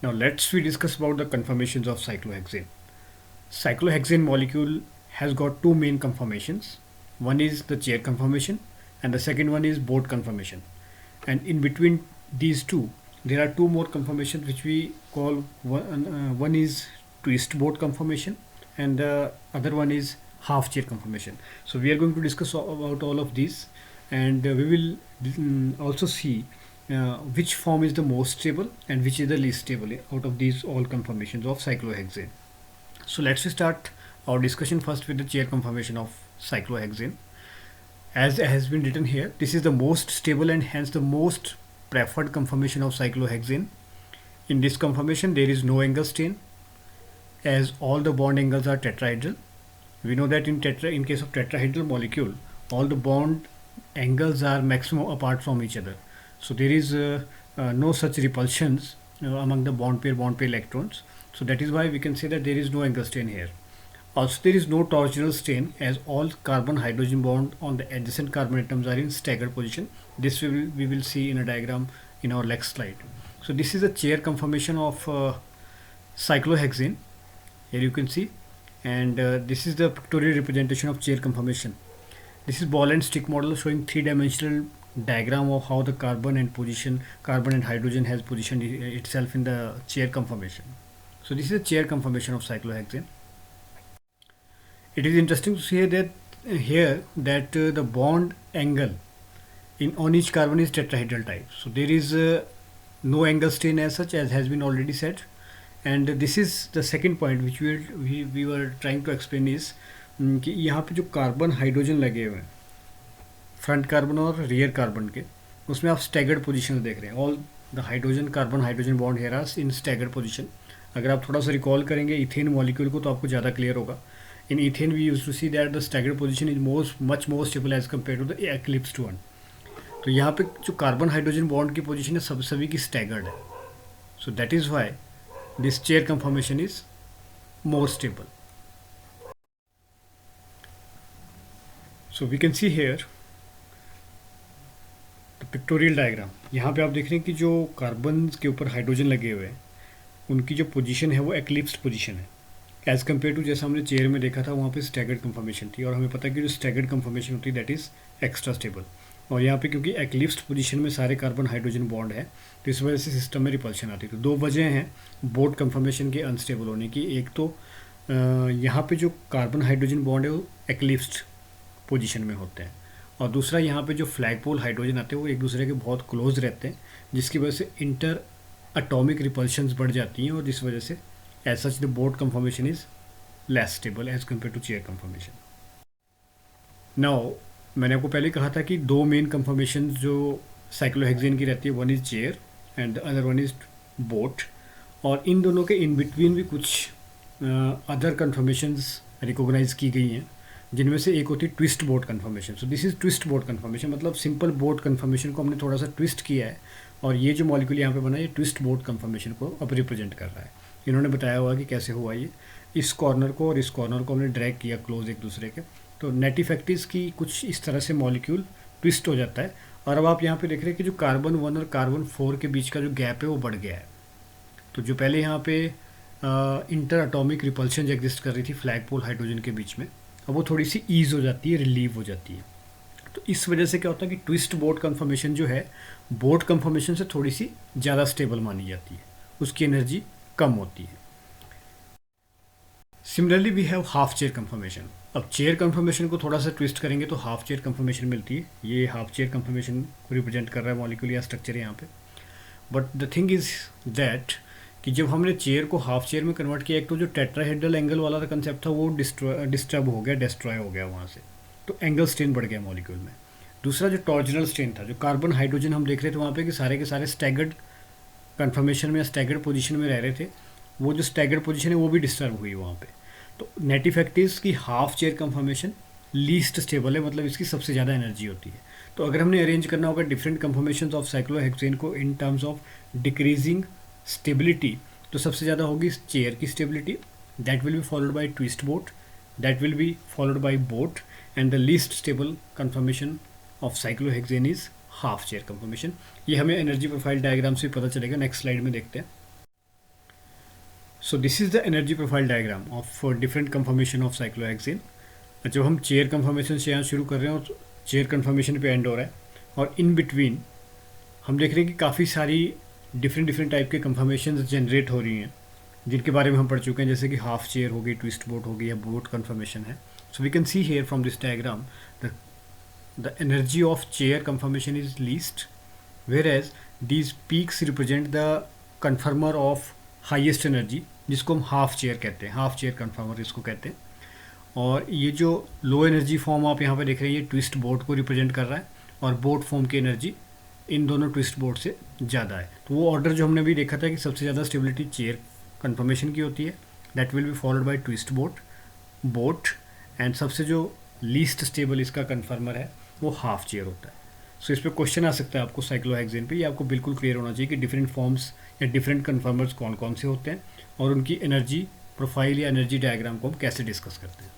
Now let's we discuss about the conformations of cyclohexane. Cyclohexane molecule has got two main conformations. One is the chair conformation and the second one is boat conformation. And in between these two, there are two more conformations which we call one is twist boat conformation and the other one is half chair conformation. So we are going to discuss about all of these, and we will also see which form is the most stable and which is the least stable out of these all conformations of cyclohexane. So let's start our discussion first with the chair conformation of cyclohexane. As has been written here, this is the most stable and hence the most preferred conformation of cyclohexane. In this conformation, there is no angle strain as all the bond angles are tetrahedral. We know that in case of tetrahedral molecule, all the bond angles are maximum apart from each other. So there is no such repulsions among the bond pair electrons. So that is why we can say that there is no angle strain here. Also, there is no torsional strain as all carbon hydrogen bond on the adjacent carbon atoms are in staggered position. This we will see in a diagram in our next slide. So this is a chair conformation of cyclohexane. Here you can see, and this is the pictorial representation of chair conformation. This is ball and stick model showing three-dimensional diagram of how the carbon and hydrogen has positioned itself in the chair conformation. So this is a chair conformation of cyclohexane. It is interesting to see that the bond angle on each carbon is tetrahedral type. So there is no angle strain as such, as has been already said. And this is the second point which we were trying to explain is कि यहाँ पे जो carbon hydrogen लगे हुए हैं front carbon और rear carbon के, उसमें आप स्टैगर्ड पोजीशन देख रहे हैं. All the carbon hydrogen bond here are in staggered position. अगर आप थोड़ा सा रिकॉल करेंगे इथेन मॉलिक्यूल को तो आपको ज़्यादा क्लियर होगा. In ethane we use to see that the staggered position is much more stable as compare to the eclipsed one. तो यहाँ पे जो कार्बन हाइड्रोजन बॉन्ड की पोजीशन है सभी की स्टैगर्ड है. So that is why this chair conformation is more stable. So we can see here the pictorial diagram. यहाँ पे आप देख रहे हैं कि जो कार्बन के ऊपर हाइड्रोजन लगे हुए हैं उनकी जो पोजीशन है वो एक्लिप्स्ड पोजीशन है एज़ कम्पेयर टू जैसा हमने चेयर में देखा था वहाँ पे स्टैगर्ड कंफर्मेशन थी. और हमें पता है कि जो स्टैगर्ड कंफर्मेशन होती है दैट इज़ एक्स्ट्रा स्टेबल. और यहाँ पे क्योंकि एक्लिप्स्ड पोजीशन में सारे कार्बन हाइड्रोजन बॉन्ड है तो इस वजह से सिस्टम में रिपल्शन आती है. तो दो वजह हैं बोट कंफर्मेशन के अनस्टेबल होने की. एक तो यहाँ पे जो कार्बन हाइड्रोजन बॉन्ड है वो एक्लिप्स्ड पोजीशन में होते हैं, और दूसरा यहाँ पे जो फ्लैग पोल हाइड्रोजन आते हैं वो एक दूसरे के बहुत क्लोज रहते हैं जिसकी वजह से इंटर एटॉमिक रिपल्शंस बढ़ जाती हैं और जिस वजह से as such the boat conformation is less stable as compare to chair conformation. Now मैंने आपको पहले कहा था कि दो मेन कंफर्मेशन जो साइक्लोहेक्सेन की रहती है, one is chair and the other one is boat. और इन दोनों के इन बिटवीन भी कुछ अदर कंफर्मेशंस रिकॉग्नाइज की गई हैं जिनमें से एक होती है twist boat confirmation. So this is twist boat confirmation, मतलब सिंपल बोट कंफर्मेशन को हमने थोड़ा सा ट्विस्ट किया है और ये जो मॉलिक्यूल यहाँ पे बना है ये ट्विस्ट बोट कंफर्मेशन को अब रिप्रेजेंट कर रहा है. इन्होंने बताया हुआ कि कैसे हुआ ये. इस कॉर्नर को और इस कॉर्नर को हमने ड्रैग किया क्लोज एक दूसरे के, तो नेट इफेक्ट इज़ की कुछ इस तरह से मॉलिक्यूल ट्विस्ट हो जाता है. और अब आप यहाँ पे देख रहे हैं कि जो कार्बन 1 और कार्बन 4 के बीच का जो गैप है वो बढ़ गया है. तो जो पहले यहाँ पे इंटर एटॉमिक रिपल्शन एग्जिस्ट कर रही थी फ्लैग पोल हाइड्रोजन के बीच में, अब वो थोड़ी सी ईज हो जाती है, रिलीव हो जाती है. तो इस वजह से क्या होता है कि ट्विस्ट बोट कंफर्मेशन जो है बोट कंफर्मेशन से थोड़ी सी ज़्यादा स्टेबल मानी जाती है, उसकी एनर्जी कम होती है. Similarly we have half chair conformation. अब चेयर कंफर्मेशन को थोड़ा सा ट्विस्ट करेंगे तो हाफ चेयर कंफर्मेशन मिलती है. ये हाफ चेयर कंफर्मेशन को रिप्रेजेंट कर रहा है मॉलिक्यूल या स्ट्रक्चर यहाँ पे. But the thing is that कि जब हमने चेयर को हाफ चेयर में कन्वर्ट किया, एक तो जो टेट्राहेड्रल एंगल वाला कंसेप्ट था वो डिस्टर्ब हो गया, डिस्ट्रॉय हो गया वहाँ से, तो एंगल स्ट्रेन बढ़ गया मॉलिक्यूल में. दूसरा जो टॉर्जनल स्ट्रेन था, जो कार्बन हाइड्रोजन हम देख रहे थे वहाँ पे कि सारे के सारे स्टैगर्ड कन्फर्मेशन में या स्टैगर्ड पोजीशन में रह रहे थे, वो जो स्टैगर्ड पोजीशन है वो भी डिस्टर्ब हुई वहाँ पे. तो नेट इफेक्ट इज़ की half chair confirmation least stable है, मतलब इसकी सबसे ज़्यादा एनर्जी होती है. तो अगर हमने अरेंज करना होगा डिफरेंट कंफर्मेशन ऑफ साइक्लोहेक्सेन को in terms of decreasing stability, तो सबसे ज़्यादा होगी चेयर की stability, that will be followed by twist boat, that will be followed by boat, and the least stable confirmation of cyclohexane is half chair confirmation. ये हमें energy profile diagram से पता चलेगा. नेक्स्ट स्लाइड में देखते हैं. So this is the energy profile diagram of different confirmation of cyclohexane. जब हम चेयर कंफर्मेशन से यहाँ शुरू कर रहे हैं और चेयर कंफर्मेशन पे एंड हो रहा है, और इन बिटवीन हम देख रहे हैं कि काफ़ी सारी डिफरेंट डिफरेंट टाइप के कंफर्मेशन जनरेट हो रही हैं, जिनके बारे में हम पढ़ चुके हैं, जैसे कि हाफ चेयर हो गई, ट्विस्ट बोट हो गई, या बोट कंफर्मेशन है। So we can see here from this diagram the energy of chair conformation is least, whereas these peaks represent the conformer of highest energy, जिसको हम हाफ चेयर कहते हैं, हाफ चेयर कन्फर्मर इसको कहते हैं। और ये जो लो एनर्जी फॉर्म आप यहाँ पे देख रहे हैं, ये ट्विस्ट बोट को रिप्रेजेंट कर रहा है, और बोट फॉर्म की एनर्जी इन दोनों ट्विस्ट बोट से ज़्यादा है। तो वो ऑर्डर जो हमने भी देखा था कि सबसे ज़्यादा स्टेबिलिटी चेयर कन्फर्मेशन की होती है, that will be followed by twist boat, and सबसे जो लीस्ट स्टेबल इसका कन्फर्मर है वो हाफ चेयर होता है। सो इस पर क्वेश्चन आ सकता है आपको साइक्लोहेक्सेन पे, ये आपको बिल्कुल क्लियर होना चाहिए कि डिफरेंट फॉर्म्स या डिफरेंट कन्फर्मर्स कौन कौन से होते हैं और उनकी एनर्जी प्रोफाइल या एनर्जी डायग्राम को हम कैसे डिस्कस करते हैं।